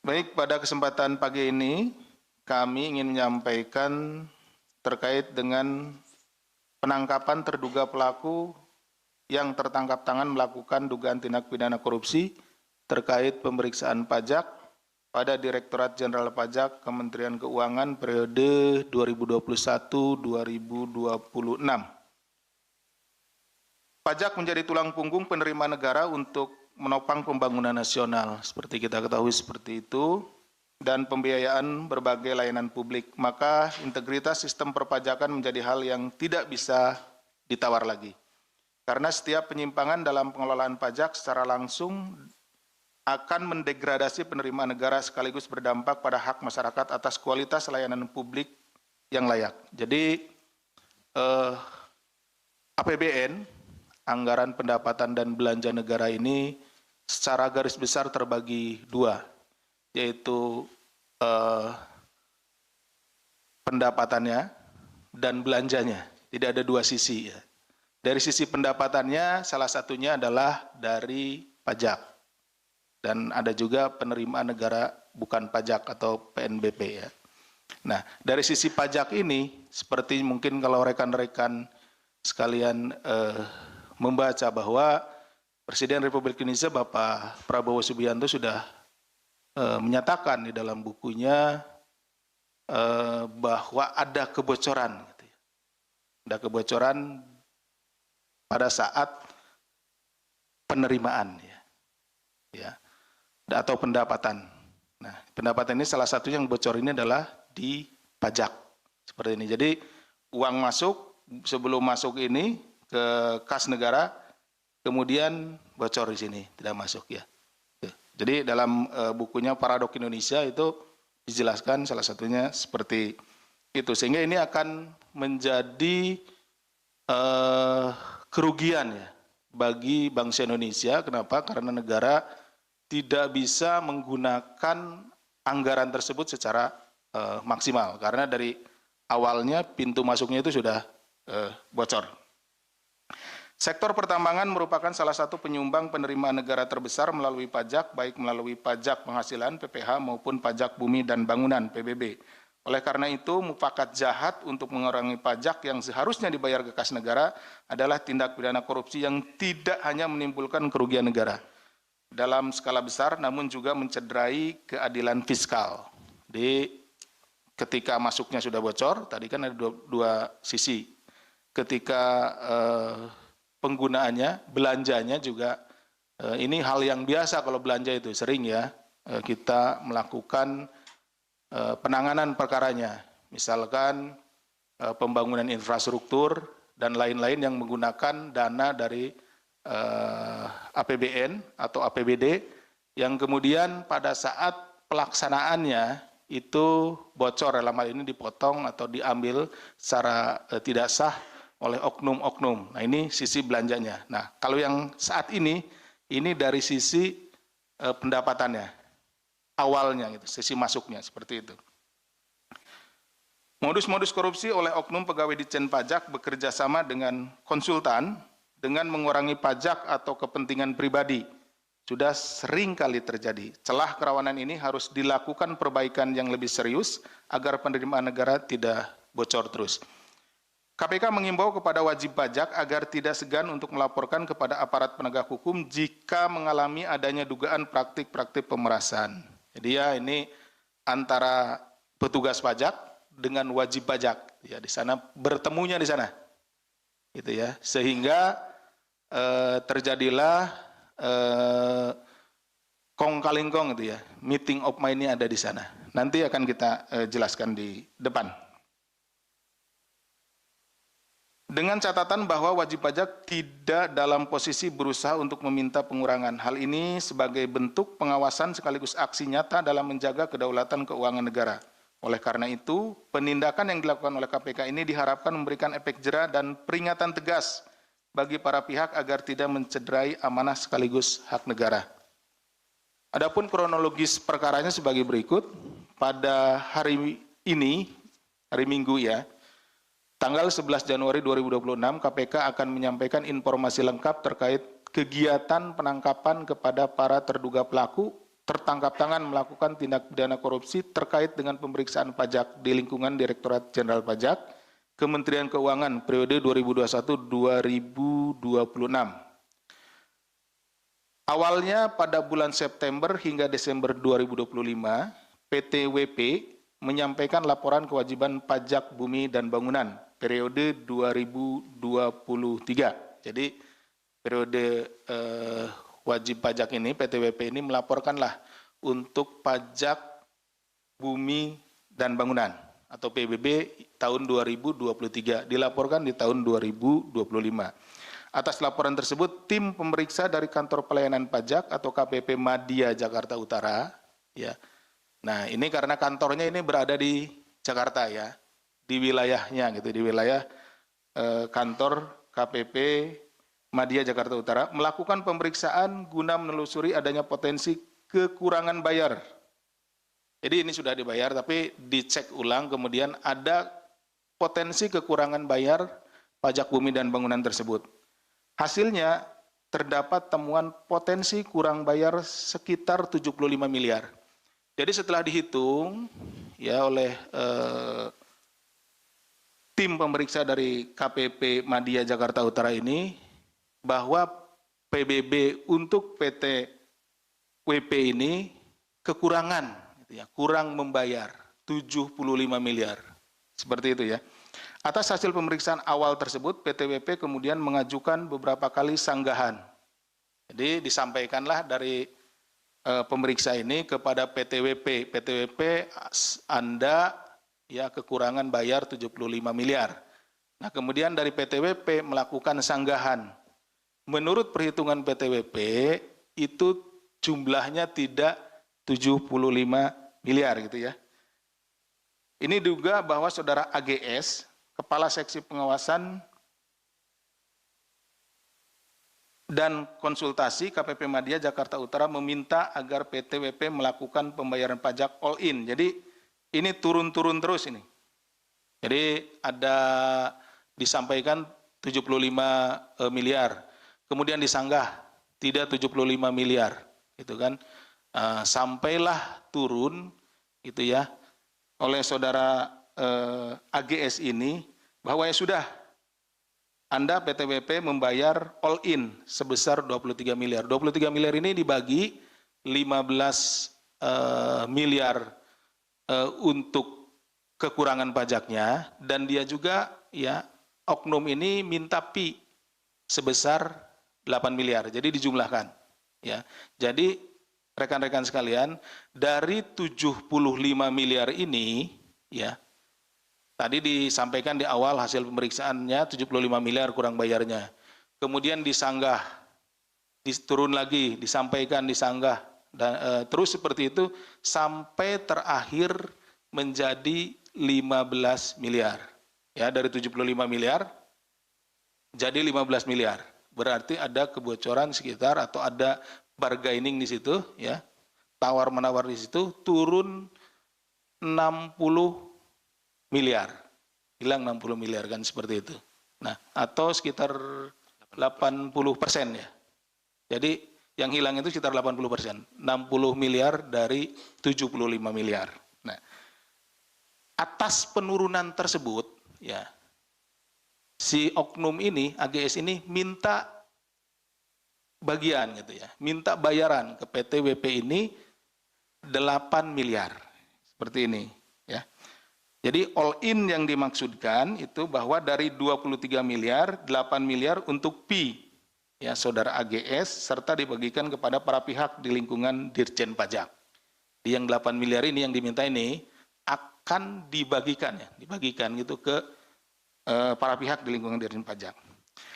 Baik, pada kesempatan pagi ini kami ingin menyampaikan terkait dengan penangkapan terduga pelaku yang tertangkap tangan melakukan dugaan tindak pidana korupsi terkait pemeriksaan pajak pada Direktorat Jenderal Pajak Kementerian Keuangan periode 2021-2026. Pajak menjadi tulang punggung penerimaan negara untuk menopang pembangunan nasional. Seperti kita ketahui seperti itu, dan pembiayaan berbagai layanan publik. Maka integritas sistem perpajakan menjadi hal yang tidak bisa ditawar lagi. Karena setiap penyimpangan dalam pengelolaan pajak secara langsung akan mendegradasi penerimaan negara sekaligus berdampak pada hak masyarakat atas kualitas layanan publik yang layak. Jadi APBN, anggaran pendapatan dan belanja negara ini secara garis besar terbagi dua, yaitu pendapatannya dan belanjanya. Tidak ada dua sisi ya. Dari sisi pendapatannya salah satunya adalah dari pajak. Dan ada juga penerimaan negara bukan pajak atau PNBP ya. Nah, dari sisi pajak ini seperti mungkin kalau rekan-rekan sekalian membaca bahwa Presiden Republik Indonesia Bapak Prabowo Subianto sudah menyatakan di dalam bukunya bahwa ada kebocoran, gitu ya. Ada kebocoran pada saat penerimaan, ya, atau pendapatan. Nah, pendapatan ini salah satu yang bocor ini adalah di pajak seperti ini. Jadi uang masuk sebelum masuk ini ke kas negara, kemudian bocor di sini tidak masuk ya. Jadi dalam bukunya Paradok Indonesia itu dijelaskan salah satunya seperti itu, sehingga ini akan menjadi kerugian ya bagi bangsa Indonesia. Kenapa? Karena negara tidak bisa menggunakan anggaran tersebut secara maksimal karena dari awalnya pintu masuknya itu sudah bocor. Sektor pertambangan merupakan salah satu penyumbang penerimaan negara terbesar melalui pajak, baik melalui pajak penghasilan PPH maupun pajak bumi dan bangunan PBB. Oleh karena itu, mufakat jahat untuk mengurangi pajak yang seharusnya dibayar ke kas negara adalah tindak pidana korupsi yang tidak hanya menimbulkan kerugian negara dalam skala besar, namun juga mencederai keadilan fiskal. Ketika masuknya sudah bocor, tadi kan ada dua sisi. Ketika penggunaannya, belanjanya juga, ini hal yang biasa kalau belanja itu, sering ya, kita melakukan penanganan perkaranya, misalkan pembangunan infrastruktur dan lain-lain yang menggunakan dana dari APBN atau APBD yang kemudian pada saat pelaksanaannya itu bocor, dalam hal ini dipotong atau diambil secara tidak sah oleh oknum-oknum. Nah, ini sisi belanjanya. Nah, kalau yang saat ini dari sisi pendapatannya awalnya gitu, sisi masuknya seperti itu. Modus-modus korupsi oleh oknum pegawai Ditjen Pajak bekerja sama dengan konsultan dengan mengurangi pajak atau kepentingan pribadi sudah sering kali terjadi. Celah kerawanan ini harus dilakukan perbaikan yang lebih serius agar penerimaan negara tidak bocor terus. KPK mengimbau kepada wajib pajak agar tidak segan untuk melaporkan kepada aparat penegak hukum jika mengalami adanya dugaan praktik-praktik pemerasan. Jadi ya ini antara petugas pajak dengan wajib pajak ya, di sana bertemunya di sana. Gitu ya. Sehingga terjadilah kong kaling kong gitu ya. Meeting of mind-nya ada di sana. Nanti akan kita jelaskan di depan. Dengan catatan bahwa wajib pajak tidak dalam posisi berusaha untuk meminta pengurangan. Hal ini sebagai bentuk pengawasan sekaligus aksi nyata dalam menjaga kedaulatan keuangan negara. Oleh karena itu, penindakan yang dilakukan oleh KPK ini diharapkan memberikan efek jera dan peringatan tegas bagi para pihak agar tidak mencederai amanah sekaligus hak negara. Adapun kronologis perkaranya sebagai berikut. Pada hari ini, hari Minggu ya, tanggal 11 Januari 2026, KPK akan menyampaikan informasi lengkap terkait kegiatan penangkapan kepada para terduga pelaku tertangkap tangan melakukan tindak pidana korupsi terkait dengan pemeriksaan pajak di lingkungan Direktorat Jenderal Pajak, Kementerian Keuangan periode 2021-2026. Awalnya pada bulan September hingga Desember 2025, PT WP menyampaikan laporan kewajiban pajak bumi dan bangunan periode 2023. Jadi periode wajib pajak ini, PT WP ini melaporkanlah untuk pajak bumi dan bangunan atau PBB tahun 2023, dilaporkan di tahun 2025. Atas laporan tersebut, tim pemeriksa dari Kantor Pelayanan Pajak atau KPP Madya Jakarta Utara, ya. Nah, ini karena kantornya ini berada di Jakarta ya, di wilayahnya gitu, di wilayah kantor KPP Madya Jakarta Utara melakukan pemeriksaan guna menelusuri adanya potensi kekurangan bayar. Jadi ini sudah dibayar, tapi dicek ulang, kemudian ada potensi kekurangan bayar pajak bumi dan bangunan tersebut. Hasilnya terdapat temuan potensi kurang bayar sekitar 75 miliar. Jadi setelah dihitung ya oleh tim pemeriksa dari KPP Madya Jakarta Utara ini, bahwa PBB untuk PT WP ini kekurangan, gitu ya, kurang membayar 75 miliar. Seperti itu ya. Atas hasil pemeriksaan awal tersebut, PT WP kemudian mengajukan beberapa kali sanggahan. Jadi disampaikanlah dari pemeriksa ini kepada PT WP. PT WP, Anda ya kekurangan bayar 75 miliar. Nah, kemudian dari PT WP melakukan sanggahan. Menurut perhitungan PT WP, itu jumlahnya tidak 75 miliar gitu ya. Ini juga bahwa saudara AGS, Kepala Seksi Pengawasan dan Konsultasi KPP Madya Jakarta Utara meminta agar PT WP melakukan pembayaran pajak all in. Jadi ini turun-turun terus ini. Jadi ada disampaikan 75 miliar, kemudian disanggah tidak 75 miliar, gitu kan. Sampailah turun gitu ya oleh saudara AGS ini bahwa ya sudah, Anda PT WP membayar all in sebesar 23 miliar. 23 miliar ini dibagi 15 miliar untuk kekurangan pajaknya, dan dia juga ya oknum ini minta pi sebesar 8 miliar. Jadi dijumlahkan ya. Jadi rekan-rekan sekalian, dari 75 miliar ini ya, tadi disampaikan di awal hasil pemeriksaannya 75 miliar kurang bayarnya. Kemudian disanggah, turun lagi, disampaikan, disanggah, dan terus seperti itu sampai terakhir menjadi 15 miliar. Ya, dari 75 miliar jadi 15 miliar. Berarti ada kebocoran sekitar atau ada bargaining di situ ya. Tawar-menawar di situ, turun 60 miliar. Hilang 60 miliar kan, seperti itu. Nah, atau sekitar 80% ya. Jadi yang hilang itu sekitar 80%. 60 miliar dari 75 miliar. Nah, atas penurunan tersebut ya, si oknum ini, AGS ini minta bagian gitu ya. Minta bayaran ke PT WP ini 8 miliar. Seperti ini ya. Jadi all in yang dimaksudkan itu bahwa dari 23 miliar, 8 miliar untuk pi ya saudara AGS, serta dibagikan kepada para pihak di lingkungan Dirjen Pajak. Yang 8 miliar ini yang diminta ini akan dibagikan ya, dibagikan gitu ke para pihak di lingkungan Dirjen Pajak.